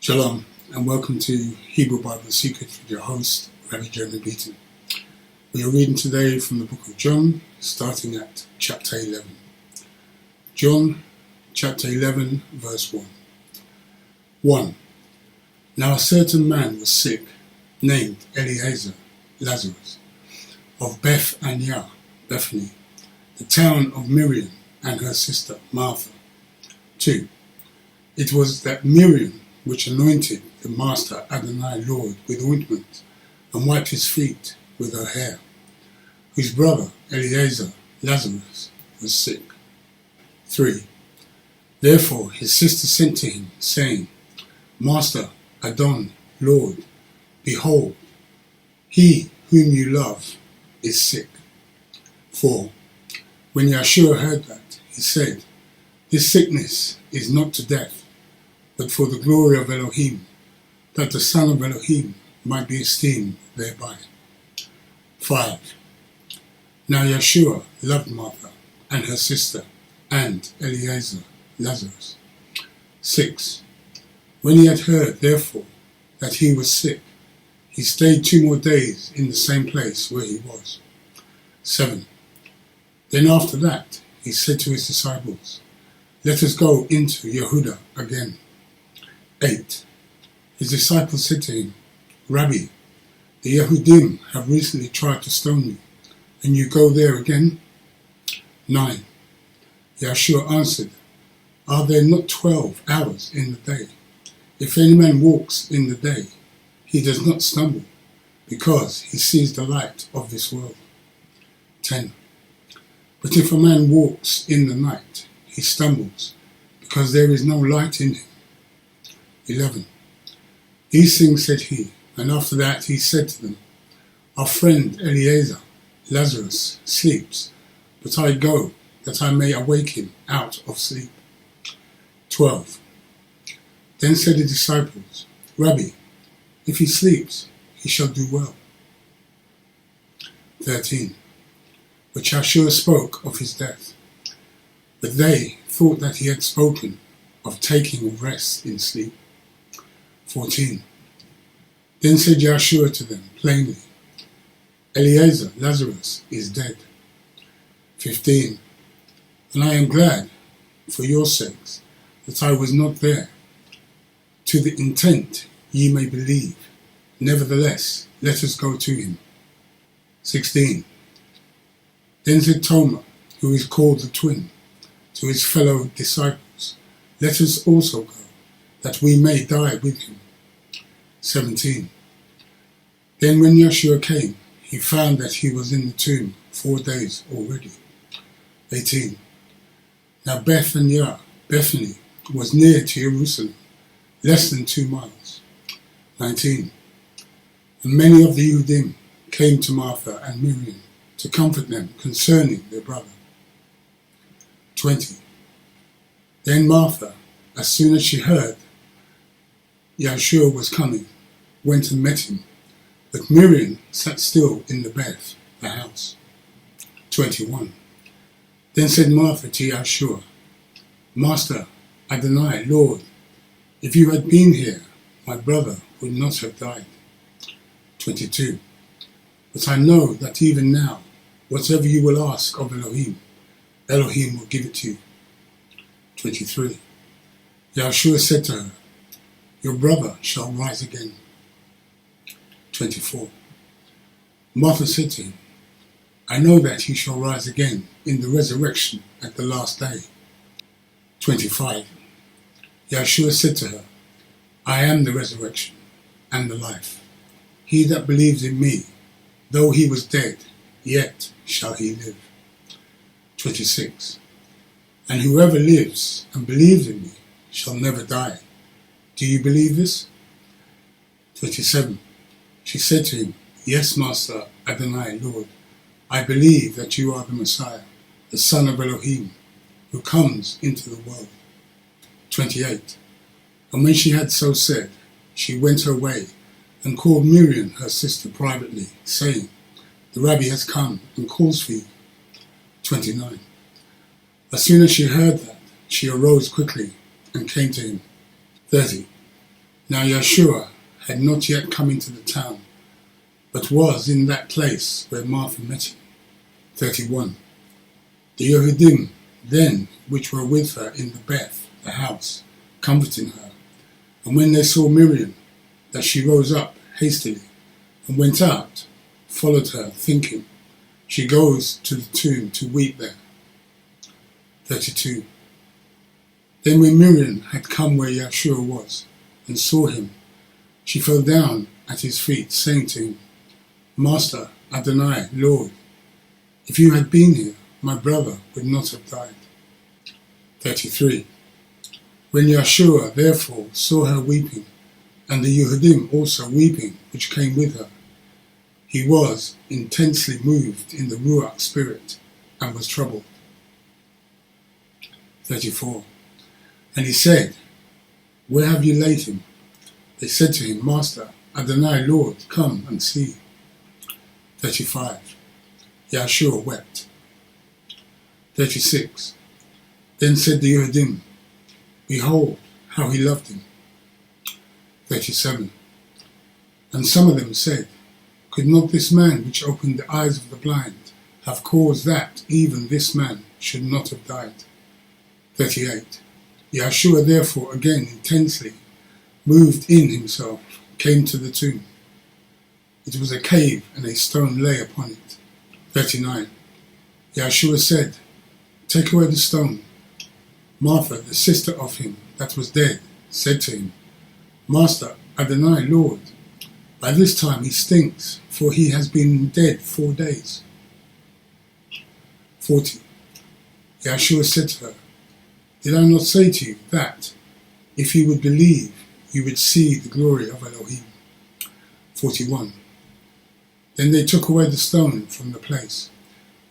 Shalom and welcome to Hebrew Bible Secrets with your host, Rabbi Beaton. We are reading today from the book of John, starting at chapter 11. John, chapter 11, verse 1. 1. Now a certain man was sick, named Eliezer, Lazarus, of Bethania, Bethany, the town of Miriam and her sister Martha. 2. It was that Miriam which anointed the Master Adonai Lord with ointment, and wiped his feet with her hair, whose brother Eliezer, Lazarus, was sick. 3. Therefore his sister sent to him, saying, Master, Adon, Lord, behold, he whom you love is sick. 4. When Yeshua heard that, he said, This sickness is not to death, but for the glory of Elohim, that the Son of Elohim might be esteemed thereby. 5. Now Yeshua loved Martha and her sister and Eliezer, Lazarus. 6. When he had heard, therefore, that he was sick, he stayed 2 more days in the same place where he was. 7. Then after that he said to his disciples, Let us go into Yehuda again. 8. His disciples said to him, Rabbi, the Yehudim have recently tried to stone you, and you go there again? 9. Yeshua answered, Are there not 12 hours in the day? If any man walks in the day, he does not stumble, because he sees the light of this world. 10. But if a man walks in the night, he stumbles, because there is no light in him. 11. These things said he, and after that he said to them, Our friend Eliezer, Lazarus, sleeps, but I go, that I may awake him out of sleep. 12. Then said the disciples, Rabbi, if he sleeps, he shall do well. 13. But Yeshua spoke of his death, but they thought that he had spoken of taking of rest in sleep. 14. Then said Yeshua to them plainly, Eliezer, Lazarus, is dead. 15. And I am glad, for your sakes, that I was not there, to the intent ye may believe. Nevertheless, let us go to him. 16. Then said Thomas, who is called the twin, to his fellow disciples, Let us also go, that we may die with him. 17. Then when Yeshua came, he found that he was in the tomb 4 days already. 18. Now Bethany was near to Jerusalem, less than 2 miles. 19. And many of the Yehudim came to Martha and Miriam to comfort them concerning their brother. 20. Then Martha, as soon as she heard Yeshua was coming, went and met him, but Miriam sat still in the bed, the house. 21. Then said Martha to Yeshua, Master, Adonai, Lord, if you had been here, my brother would not have died. 22. But I know that even now, whatever you will ask of Elohim, Elohim will give it to you. 23. Yeshua said to her, Your brother shall rise again. 24. Martha said to him, I know that he shall rise again in the resurrection at the last day. 25. Yeshua said to her, I am the resurrection and the life. He that believes in me, though he was dead, yet shall he live. 26. And whoever lives and believes in me shall never die. Do you believe this? 27. She said to him, Yes, Master Adonai, Lord, I believe that you are the Messiah, the Son of Elohim, who comes into the world. 28. And when she had so said, she went her way and called Miriam, her sister, privately, saying, The Rabbi has come and calls for you. 29. As soon as she heard that, she arose quickly and came to him. 30. Now Yeshua had not yet come into the town, but was in that place where Martha met him. 31. The Yehudim then, which were with her in the Beth, the house, comforting her, and when they saw Miriam, that she rose up hastily, and went out, followed her, thinking, she goes to the tomb to weep there. 32. Then when Miriam had come where Yeshua was, and saw him, she fell down at his feet, saying to him, Master, Adonai, Lord, if you had been here, my brother would not have died. 33. When Yeshua therefore saw her weeping, and the Yehudim also weeping, which came with her, he was intensely moved in the Ruach spirit, and was troubled. 34. And he said, Where have you laid him? They said to him, Master, Adonai, Lord, come and see. 35. Yeshua wept. 36. Then said the Yehudim, Behold, how he loved him. 37. And some of them said, Could not this man which opened the eyes of the blind have caused that even this man should not have died? 38. Yeshua therefore again intensely moved in himself, came to the tomb. It was a cave, and a stone lay upon it. 39. Yeshua said, Take away the stone. Martha, the sister of him that was dead, said to him, Master, Adonai, Lord, by this time he stinks, for he has been dead 4 days. 40. Yeshua said to her, Did I not say to you that, if you would believe, you would see the glory of Elohim? 41. Then they took away the stone from the place,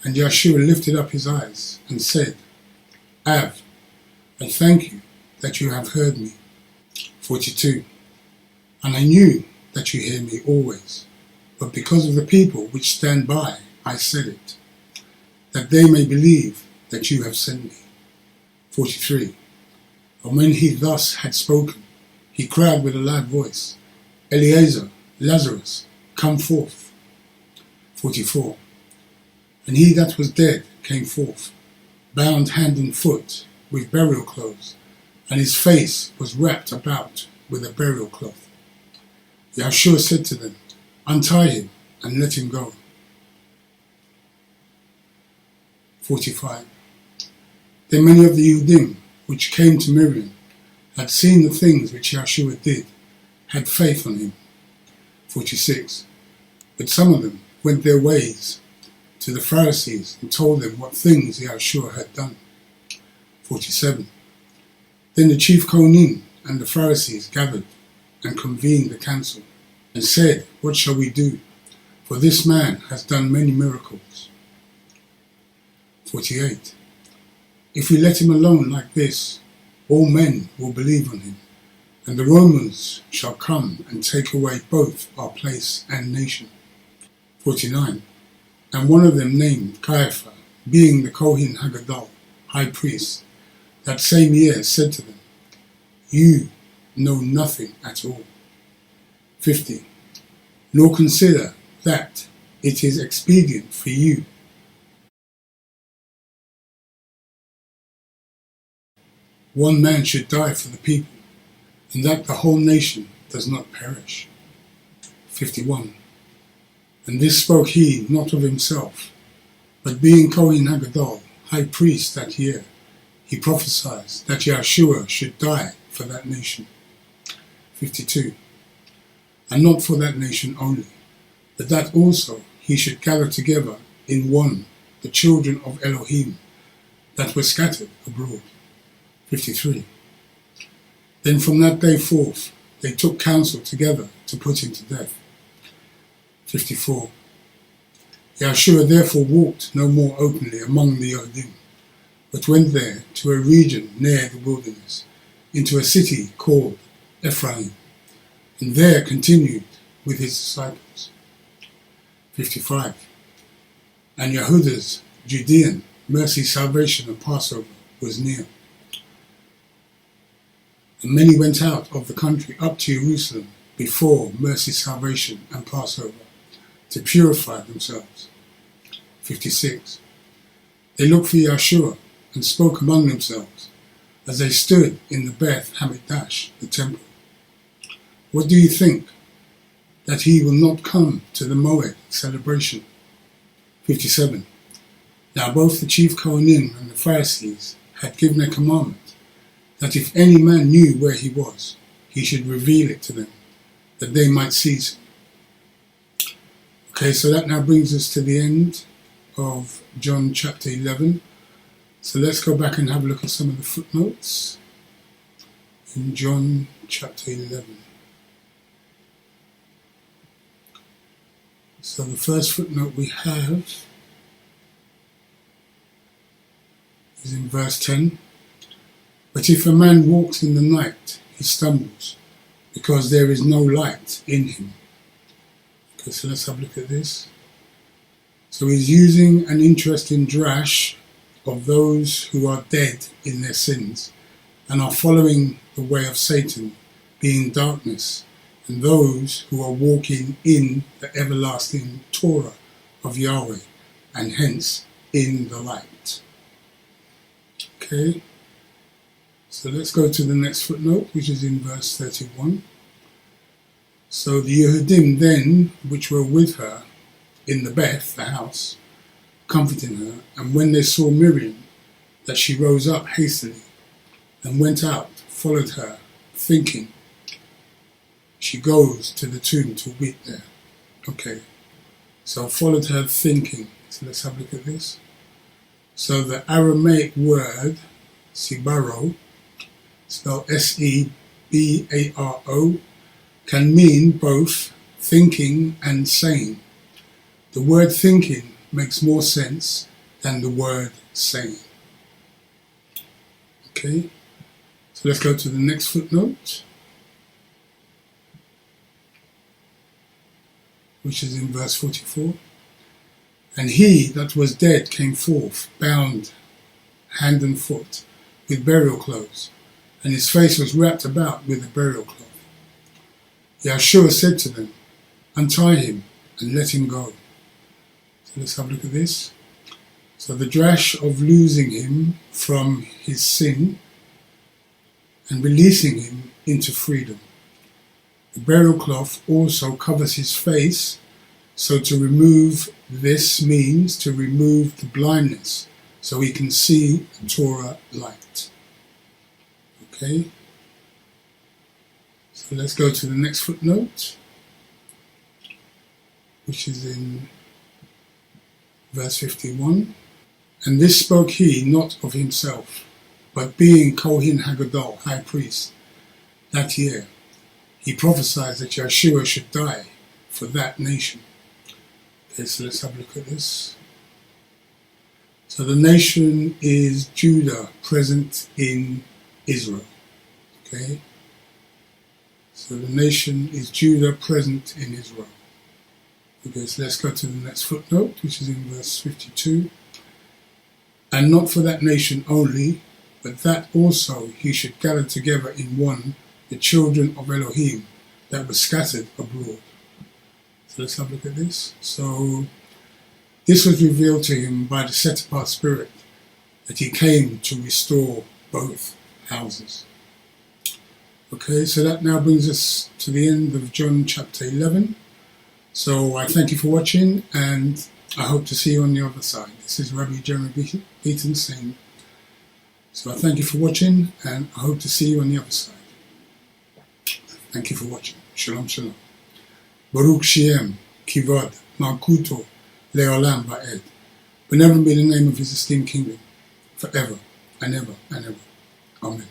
and Yeshua lifted up his eyes and said, Av, I thank you that you have heard me. 42. And I knew that you hear me always, but because of the people which stand by, I said it, that they may believe that you have sent me. 43. And when he thus had spoken, he cried with a loud voice, Eliezer, Lazarus, come forth. 44. And he that was dead came forth, bound hand and foot with burial clothes, and his face was wrapped about with a burial cloth. Yeshua said to them, Untie him and let him go. 45. Then many of the Yehudim which came to Miriam had seen the things which Yeshua did, had faith on him. 46. But some of them went their ways to the Pharisees and told them what things Yeshua had done. 47. Then the chief Kohanim and the Pharisees gathered and convened the council, and said, What shall we do? For this man has done many miracles. 48. If we let him alone like this, all men will believe on him, and the Romans shall come and take away both our place and nation. 49. And one of them named Caiaphas, being the Kohen Hagadol, high priest, that same year said to them, You know nothing at all. 50. Nor consider that it is expedient for you one man should die for the people, and that the whole nation does not perish. 51. And this spoke he not of himself, but being Kohen Hagadol, high priest that year, he prophesied that Yeshua should die for that nation. 52. And not for that nation only, but that also he should gather together in one the children of Elohim that were scattered abroad. 53. Then from that day forth they took counsel together to put him to death. 54. Yeshua therefore walked no more openly among the Yehudim, but went there to a region near the wilderness, into a city called Ephraim, and there continued with his disciples. 55. And Yehuda's Judean mercy, salvation, and Passover was near. And many went out of the country up to Jerusalem before mercy, salvation, and Passover, to purify themselves. 56. They looked for Yeshua and spoke among themselves as they stood in the Beth Hamikdash, the temple. What do you think? That he will not come to the Moed celebration? 57. Now both the chief Kohanim and the Pharisees had given a commandment that if any man knew where he was, he should reveal it to them, that they might seize him. Okay, so that now brings us to the end of John chapter 11. So let's go back and have a look at some of the footnotes in John chapter 11. So the first footnote we have is in verse 10. But if a man walks in the night, he stumbles, because there is no light in him. Okay, so let's have a look at this. So he's using an interesting drash of those who are dead in their sins and are following the way of Satan, being darkness, and those who are walking in the everlasting Torah of Yahweh, and hence in the light. Okay, so let's go to the next footnote, which is in verse 31. So the Yehudim then, which were with her in the Beth, the house, comforting her, and when they saw Miriam, that she rose up hastily and went out, followed her, thinking, she goes to the tomb to weep there. Okay, so followed her thinking. So let's have a look at this. So the Aramaic word, sibaro, spelled S-E-B-A-R-O, can mean both thinking and saying. The word thinking makes more sense than the word saying. Okay, so let's go to the next footnote, which is in verse 44. And he that was dead came forth, bound hand and foot, with burial clothes, and his face was wrapped about with a burial cloth. Yeshua said to them, untie him and let him go. So let's have a look at this. So the drash of losing him from his sin and releasing him into freedom. The burial cloth also covers his face, so to remove this means to remove the blindness, so he can see the Torah light. Okay, so let's go to the next footnote, which is in verse 51. And this spoke he not of himself, but being Kohen Hagadol, high priest, that year, he prophesied that Yeshua should die for that nation. Okay, so let's have a look at this. So the nation is Judah, present in Israel. Okay, so the nation is Judah, present in Israel. Okay, so let's go to the next footnote, which is in verse 52. And not for that nation only, but that also he should gather together in one the children of Elohim that were scattered abroad. So let's have a look at this. So this was revealed to him by the set-apart Spirit, that he came to restore both houses. Okay, so that now brings us to the end of John chapter 11. So I thank you for watching, and I hope to see you on the other side. This is Rabbi Beaton saying, so I thank you for watching, and I hope to see you on the other side. Thank you for watching. Shalom, shalom. Baruch Shem, Kivod, Malkuto, Leolam Ba'ed. Benevolent be the name of his esteemed kingdom, forever and ever and ever. Amen.